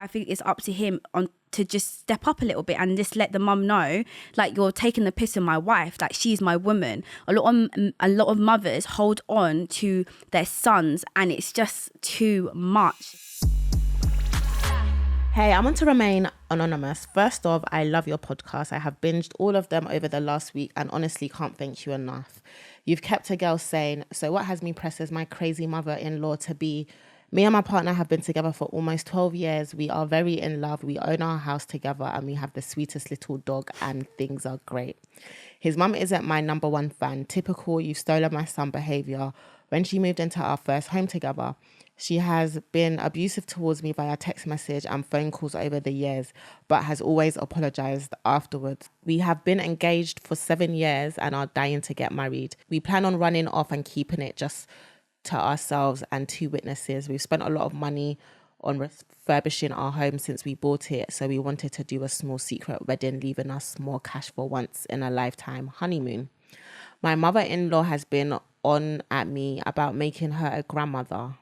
I think it's up to him to just step up a little bit and just let the mum know, like, you're taking the piss of my wife, like, she's my woman. A lot of mothers hold on to their sons and it's just too much. Hey, I want to remain anonymous. First off, I love your podcast. I have binged all of them over the last week and honestly can't thank you enough. You've kept a girl sane. So what has me pressed as my crazy mother-in-law to be? Me and my partner have been together for almost 12 years. We are very in love. We own our house together and we have the sweetest little dog and things are great. His mum isn't my number one fan. Typical, you've stolen my son behaviour. When she moved into our first home together, she has been abusive towards me via text message and phone calls over the years, but has always apologised afterwards. We have been engaged for 7 years and are dying to get married. We plan on running off and keeping it just to ourselves and 2 witnesses. We've spent a lot of money on refurbishing our home since we bought it, so we wanted to do a small secret wedding, leaving us more cash for once in a lifetime honeymoon. My mother-in-law has been on at me about making her a grandmother.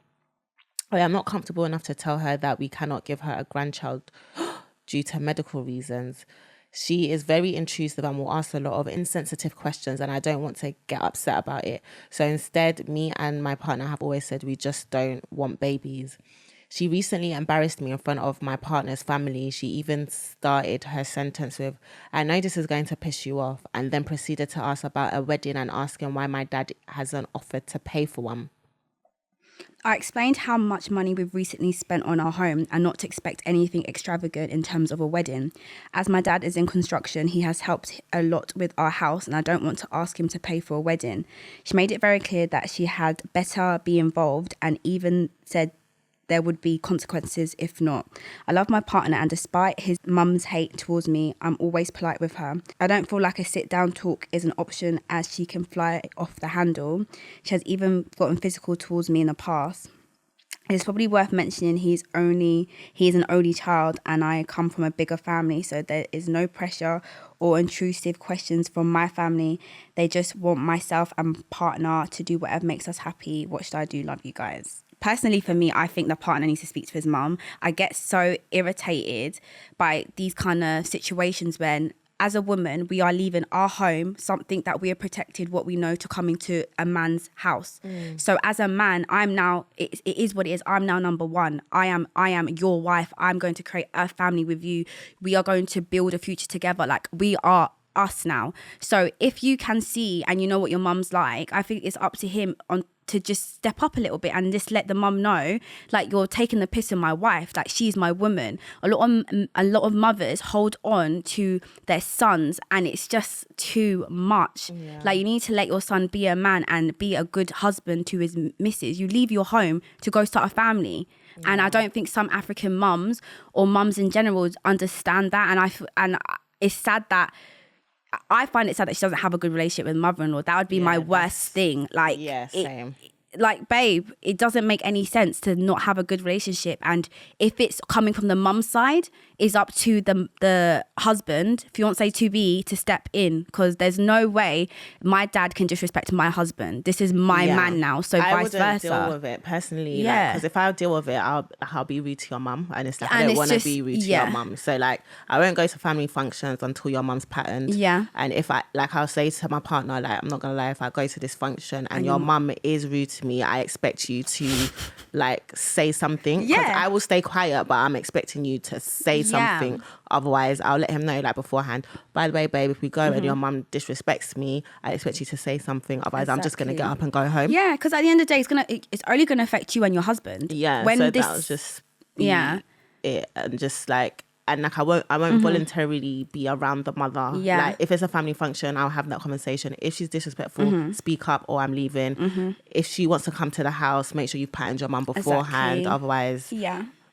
I am not comfortable enough to tell her that we cannot give her a grandchild due to medical reasons. She is very intrusive and will ask a lot of insensitive questions, and I don't want to get upset about it. So instead, me and my partner have always said we just don't want babies. She recently embarrassed me in front of my partner's family. She even started her sentence with, "I know this is going to piss you off," and then proceeded to ask about a wedding and asking why my dad hasn't offered to pay for one. I explained how much money we've recently spent on our home and not to expect anything extravagant in terms of a wedding. As my dad is in construction, he has helped a lot with our house and I don't want to ask him to pay for a wedding. She made it very clear that she had better be involved and even said there would be consequences if not. I love my partner and despite his mum's hate towards me, I'm always polite with her. I don't feel like a sit-down talk is an option as she can fly off the handle. She has even gotten physical towards me in the past. It's probably worth mentioning he is an only child and I come from a bigger family, so there is no pressure or intrusive questions from my family. They just want myself and partner to do whatever makes us happy. What should I do? Love you guys. Personally, for me, I think the partner needs to speak to his mum. I get so irritated by these kind of situations when, as a woman, we are leaving our home, something that we are protected, what we know, to come into a man's house. So as a man, I'm now, it is what it is. I'm now number one. I am your wife. I'm going to create a family with you. We are going to build a future together. Like, we are us now. So if you can see and you know what your mum's like, I think it's up to him to just step up a little bit and just let the mum know, like, you're taking the piss of my wife, like, she's my woman. A lot of mothers hold on to their sons and it's just too much. Like, you need to let your son be a man and be a good husband to his missus. You leave your home to go start a family. And I don't think some African mums or mums in general understand that, and it's sad that I find it sad that she doesn't have a good relationship with mother-in-law. That would be my worst thing. Like, same. Like, babe, it doesn't make any sense to not have a good relationship. And if it's coming from the mum's side, it's up to the husband, fiance to be, to step in, because there's no way my dad can disrespect my husband. This is my man now, so vice versa. I wouldn't deal with it personally. Because if I deal with it, I'll be rude to your mum, and it's like, I don't want to be rude to your mum. So like, I won't go to family functions until your mum's patterned. And if I'll say to my partner, like, I'm not gonna lie, if I go to this function and your mum is rude to me, I expect you to like say something. Because I will stay quiet, but I'm expecting you to say something. Otherwise, I'll let him know, like, beforehand, by the way, babe, if we go and your mum disrespects me, I expect you to say something. Otherwise, I'm just gonna get up and go home. Yeah, because at the end of the day, it's only gonna affect you and your husband. Yeah, so that was just it, and just like, and like, I won't voluntarily be around the mother. Like, if it's a family function, I'll have that conversation. If she's disrespectful, speak up or I'm leaving. If she wants to come to the house, make sure you've patterned your mum beforehand. Otherwise,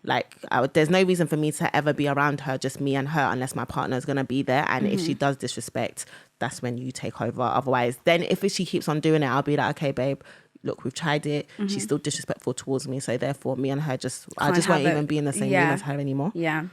like, there's no reason for me to ever be around her, just me and her, unless my partner's going to be there. And if she does disrespect, that's when you take over. Otherwise, then if she keeps on doing it, I'll be like, okay, babe, look, we've tried it. She's still disrespectful towards me. So therefore, me and her I just won't even be in the same room as her anymore. Yeah.